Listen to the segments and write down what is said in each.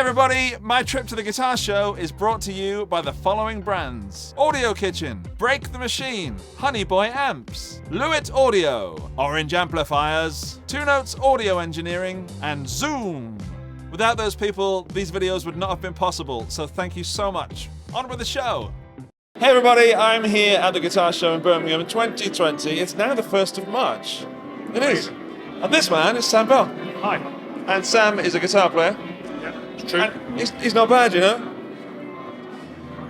everybody, my trip to the Guitar Show is brought to you by the following brands: Audio Kitchen, Break the Machine, Honey Boy Amps, Lewitt Audio, Orange Amplifiers, Two Notes Audio Engineering, and Zoom. Without those people, these videos would not have been possible, so thank you so much. On with the show. Hey everybody, I'm here at the Guitar Show in Birmingham 2020. It's now the 1st of March. It is. And this man is Sam Bell. Hi. And Sam is a guitar player. True. And he's not bad, you know.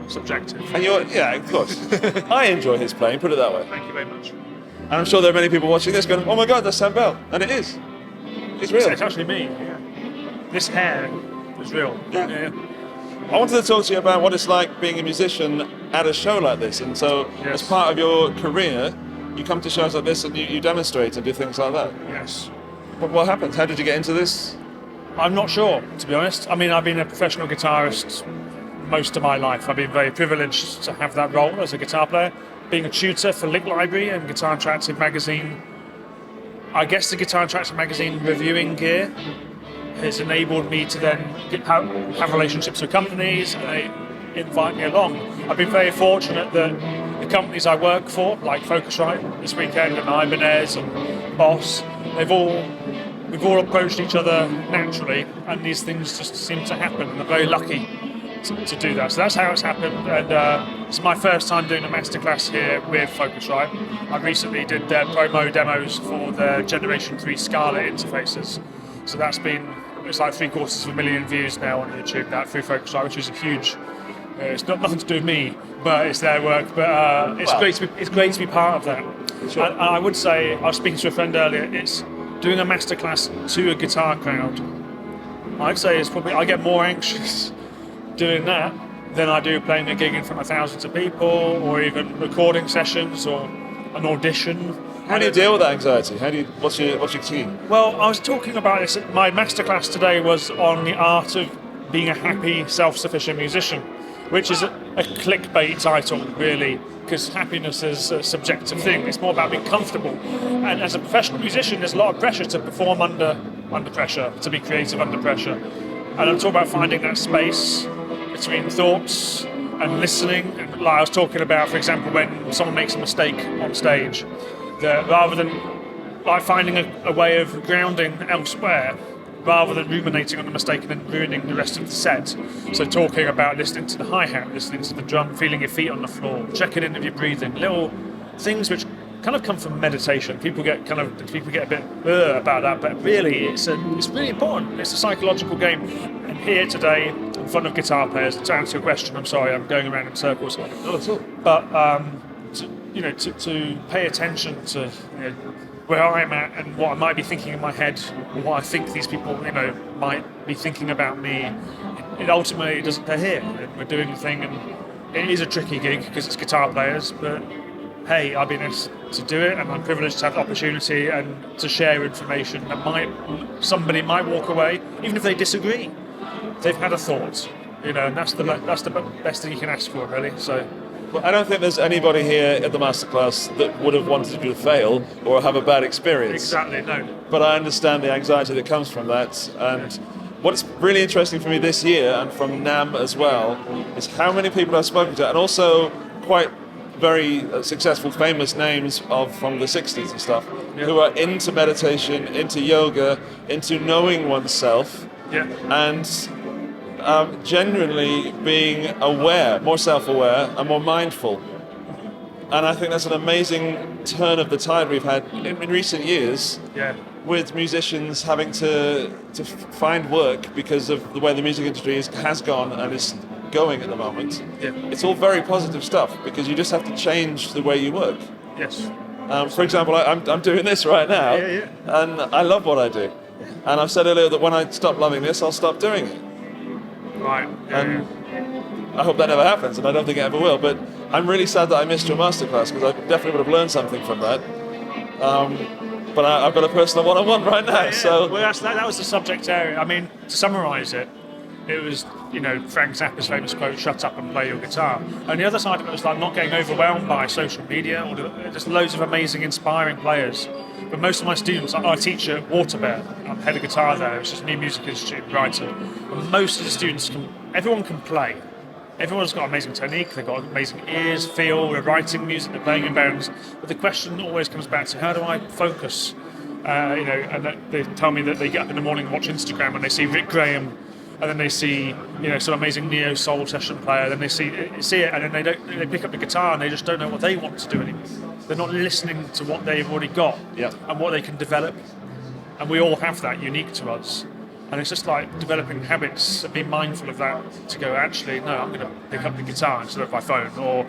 Subjective. And yeah, of course. I enjoy his playing, put it that way. Thank you very much. And I'm sure there are many people watching this going, oh my god, that's Sam Bell. And it is. It's real. It's actually me. Yeah. This hair is real. Yeah. I wanted to talk to you about what it's like being a musician at a show like this. And so, as part of your career, you come to shows like this and you demonstrate and do things like that. Yes. What happened? How did you get into this? I'm not sure, to be honest. I mean, I've been a professional guitarist most of my life. I've been very privileged to have that role as a guitar player. Being a tutor for Lick Library and Guitar Interactive magazine, I guess the Guitar Interactive magazine reviewing gear has enabled me to then have relationships with companies and they invite me along. I've been very fortunate that the companies I work for, like Focusrite this weekend and Ibanez and Boss, we've all approached each other naturally, and these things just seem to happen, and I'm very lucky to do that. So that's how it's happened, and it's my first time doing a masterclass here with Focusrite. I recently did their promo demos for the Generation 3 Scarlett interfaces, so that's been, it's like 750,000 views now on YouTube now through Focusrite, which is a huge, it's not nothing to do with me, but it's their work, but it's great to be part of that. Sure. And I would say, I was speaking to a friend earlier, it's doing a masterclass to a guitar crowd. I'd say it's probably, I get more anxious doing that than I do playing a gig in front of thousands of people, or even recording sessions or an audition. How do you deal with that anxiety? What's your key? Well, I was talking about this. My masterclass today was on the art of being a happy, self-sufficient musician, which is a clickbait title, really, because happiness is a subjective thing. It's more about being comfortable. And as a professional musician, there's a lot of pressure to perform under pressure, to be creative under pressure. And I'm talking about finding that space between thoughts and listening. And like I was talking about, for example, when someone makes a mistake on stage, that rather than like finding a way of grounding elsewhere, rather than ruminating on the mistake and then ruining the rest of the set. So talking about listening to the hi-hat, listening to the drum, feeling your feet on the floor, checking in with your breathing, little things which kind of come from meditation. People get a bit about that, but really it's really important. It's a psychological game. And here today, in front of guitar players, to answer your question, I'm sorry, I'm going around in circles. Not at all. But to pay attention to where I'm at and what I might be thinking in my head, or what I think these people, might be thinking about me. It ultimately doesn't. They're here. We're doing the thing, and it is a tricky gig because it's guitar players. But hey, I've been asked to do it, and I'm privileged to have the opportunity and to share information that somebody might walk away, even if they disagree. They've had a thought, and that's the best thing you can ask for, really. So. Well, I don't think there's anybody here at the masterclass that would have wanted you to fail or have a bad experience. Exactly, no. But I understand the anxiety that comes from that. And what's really interesting for me this year, and from NAMM as well, is how many people I've spoken to, and also quite very successful, famous names from the 60s and stuff, who are into meditation, into yoga, into knowing oneself, and genuinely being aware, more self-aware and more mindful. And I think that's an amazing turn of the tide we've had in recent years, with musicians having to find work because of the way the music industry has gone and is going at the moment. It's all very positive stuff because you just have to change the way you work. Yes. For example, I'm doing this right now, and I love what I do. And I've said earlier that when I stop loving this, I'll stop doing it. Right. And I hope that never happens, and I don't think it ever will. But I'm really sad that I missed your masterclass because I definitely would have learned something from that. But I've got a personal one-on-one right now. So well, that was the subject area. I mean, to summarise it, it was, Frank Zappa's famous quote, "Shut up and play your guitar." And the other side of it was like not getting overwhelmed by social media or just loads of amazing, inspiring players. But most of my students, I teach at Waterbear. I'm head of guitar there, which is a new music institute in Brighton. And most of the students everyone can play. Everyone's got amazing technique, they've got amazing ears, feel, they're writing music, they're playing in bands. But the question always comes back to, how do I focus? And they tell me that they get up in the morning and watch Instagram and they see Rick Graham, and then they see some amazing neo soul session player. Then they see it, and then they pick up the guitar and they just don't know what they want to do anymore. They're not listening to what they've already got and what they can develop. And we all have that unique to us. And it's just like developing habits and being mindful of that. To go, actually, no, I'm going to pick up the guitar instead of my phone, or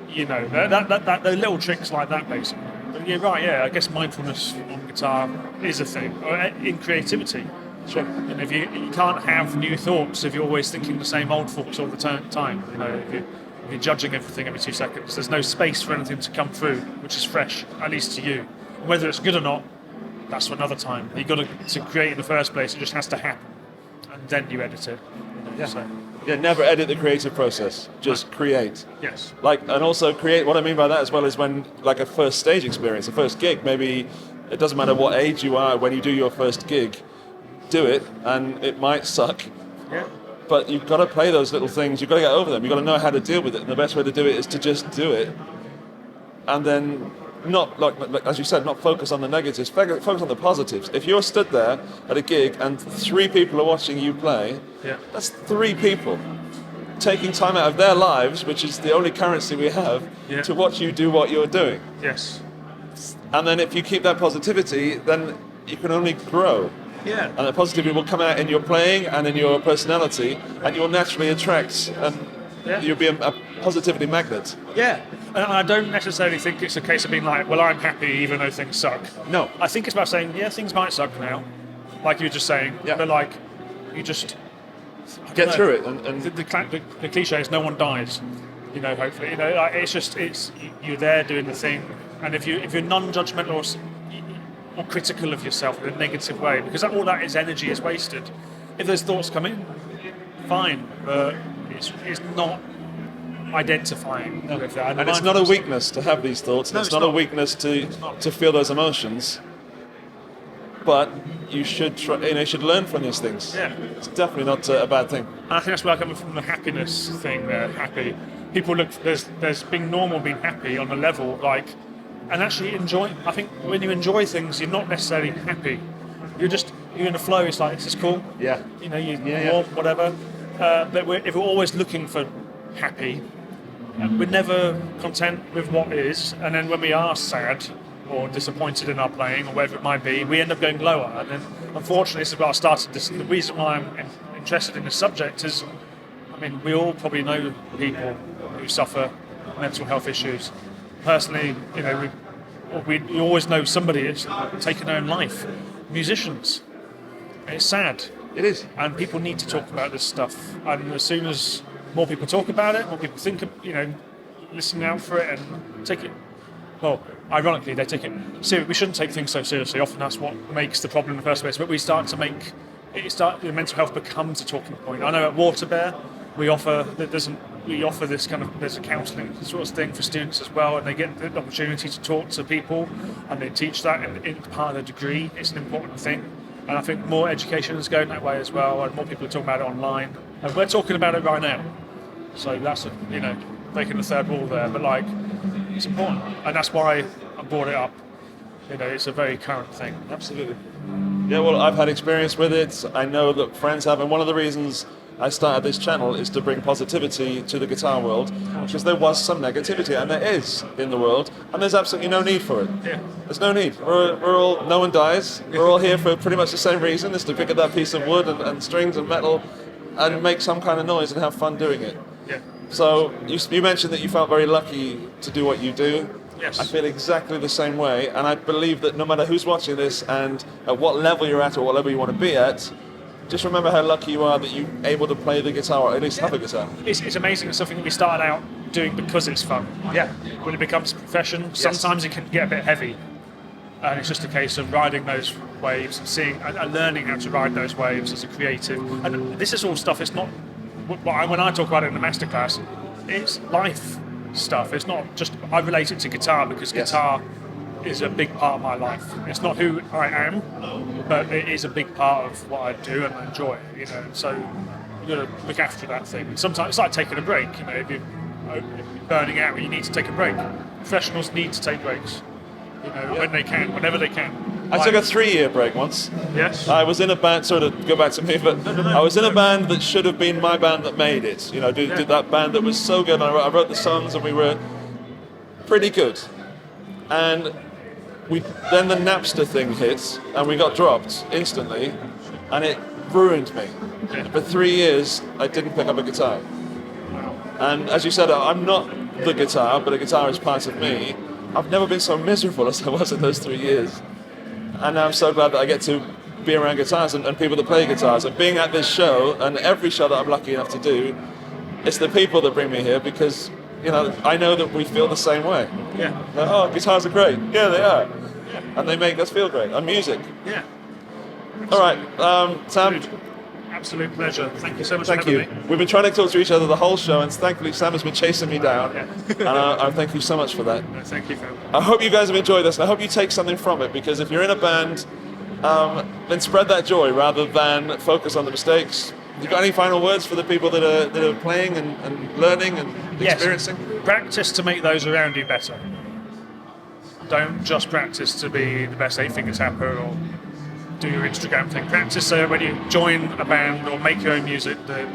the little tricks like that, basically. But you're right, I guess mindfulness on guitar is a thing, or in creativity. Sure. And if you can't have new thoughts if you're always thinking the same old thoughts all the time. If you're judging everything every 2 seconds, there's no space for anything to come through which is fresh, at least to you. Whether it's good or not, that's for another time. You've got to create in the first place. It just has to happen, and then you edit it. Never edit the creative process. Just create. Yes. And also create. What I mean by that as well is when, like, a first stage experience, a first gig. Maybe it doesn't matter what age you are when you do your first gig. Do it, and it might suck. Yeah. But you've got to play those little things. You've got to get over them. You've got to know how to deal with it. And the best way to do it is to just do it, and then. Not, like as you said, not focus on the negatives, focus on the positives. If you're stood there at a gig and 3 people are watching you play, that's 3 people taking time out of their lives, which is the only currency we have, to watch you do what you're doing. Yes. And then if you keep that positivity, then you can only grow. Yeah. And the positivity will come out in your playing and in your personality, and you'll naturally attract, and you'll be a positivity magnet. Yeah. And I don't necessarily think it's a case of being like, well, I'm happy even though things suck. No. I think it's about saying, things might suck now, like you were just saying, but like, you just... Get through it. And the cliche is no one dies, hopefully. You're there doing the thing, and if you're non-judgmental or critical of yourself in a negative way, because all that is energy is wasted. If those thoughts come in, fine, but it's not identifying with that. And it's not a weakness to have these thoughts. No, it's not a weakness to feel those emotions. But you should should learn from these things. Yeah. It's definitely not a bad thing. And I think that's where I come from the happiness thing there. Happy. People look, there's being normal, being happy on a level, and actually enjoy. I think when you enjoy things, you're not necessarily happy. You're in a flow. It's like, this is cool. Yeah. You warm, whatever. But if we're always looking for happy, we're never content with what is, and then when we are sad or disappointed in our playing or whatever it might be, we end up going lower. And then, unfortunately, this is where I started this. The reason why I'm interested in this subject is, we all probably know people who suffer mental health issues. Personally, we always know somebody who's taken their own life. Musicians. It's sad. It is. And people need to talk about this stuff. And as soon as more people talk about it, more people think of, listen out for it and take it. Well, ironically, they take it seriously. We shouldn't take things so seriously. Often that's what makes the problem in the first place. But we start to make mental health becomes a talking point. I know at Waterbear we offer this kind of, there's a counselling sort of thing for students as well, and they get the opportunity to talk to people, and they teach that in part of the degree. It's an important thing. And I think more education is going that way as well, and more people are talking about it online. And we're talking about it right now. So that's, breaking the third wall there. But, it's important. And that's why I brought it up. It's a very current thing. Absolutely. Yeah, well, I've had experience with it. I know that friends have. And one of the reasons I started this channel is to bring positivity to the guitar world, because there was some negativity, and there is in the world, and there's absolutely no need for it. Yeah. There's no need. We're all, no one dies. We're all here for pretty much the same reason, is to pick up that piece of wood and strings and metal and make some kind of noise and have fun doing it. Yeah. So you mentioned that you felt very lucky to do what you do. Yes. I feel exactly the same way, and I believe that no matter who's watching this and at what level you're at or what level you want to be at, just remember how lucky you are that you're able to play the guitar, or at least have a guitar. It's amazing. It's something that we started out doing because it's fun. Yeah. When it becomes a profession, sometimes it can get a bit heavy. And it's just a case of riding those waves, and seeing and learning how to ride those waves as a creative. And this is all stuff. It's not when I talk about it in the masterclass. It's life stuff. It's not just I relate it to guitar because guitar is a big part of my life. It's not who I am, but it is a big part of what I do and I enjoy. So you got to look after that thing. Sometimes it's like taking a break. If you're burning out, you need to take a break. Professionals need to take breaks. When they can, whenever they can. I took a 3-year break once. Yes. I was in a band, sort of go back to me, but I was in a band that should have been my band that made it. Did that band that was so good. I wrote the songs and we were pretty good. And then the Napster thing hit and we got dropped instantly and it ruined me. For 3 years, I didn't pick up a guitar. And as you said, I'm not the guitar, but a guitar is part of me. I've never been so miserable as I was in those 3 years. And now I'm so glad that I get to be around guitars and people that play guitars. And being at this show, and every show that I'm lucky enough to do, it's the people that bring me here because, I know that we feel the same way. Yeah. Like, oh, guitars are great. Yeah, they are. Yeah. And they make us feel great. And music. Yeah. All right, Sam. Absolute pleasure. Thank you so much Thank for you. having me. We've been trying to talk to each other the whole show, and thankfully Sam has been chasing me down. Yeah. And I thank you so much for that. No, thank you, Phil. I hope you guys have enjoyed this, and I hope you take something from it, because if you're in a band, then spread that joy rather than focus on the mistakes. You got any final words for the people that are playing and learning and experiencing? Practice to make those around you better. Don't just practice to be the best 8-finger tapper or do your Instagram thing. Practice so when you join a band or make your own music that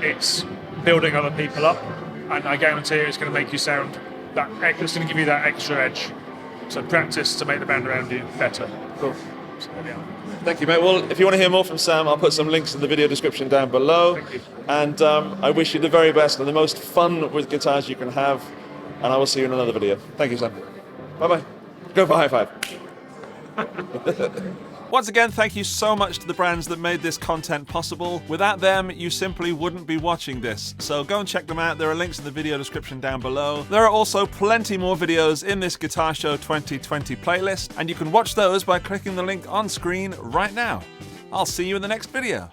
it's building other people up, and I guarantee it's going to make you sound it's going to give you that extra edge. So practice to make the band around you better. Cool. So, yeah. Thank you, mate. Well, if you want to hear more from Sam, I'll put some links in the video description down below. Thank you. And I wish you the very best and the most fun with guitars you can have. And I will see you in another video. Thank you, Sam. Bye-bye. Go for a high five. Once again, thank you so much to the brands that made this content possible. Without them, you simply wouldn't be watching this. So go and check them out. There are links in the video description down below. There are also plenty more videos in this Guitar Show 2020 playlist, and you can watch those by clicking the link on screen right now. I'll see you in the next video.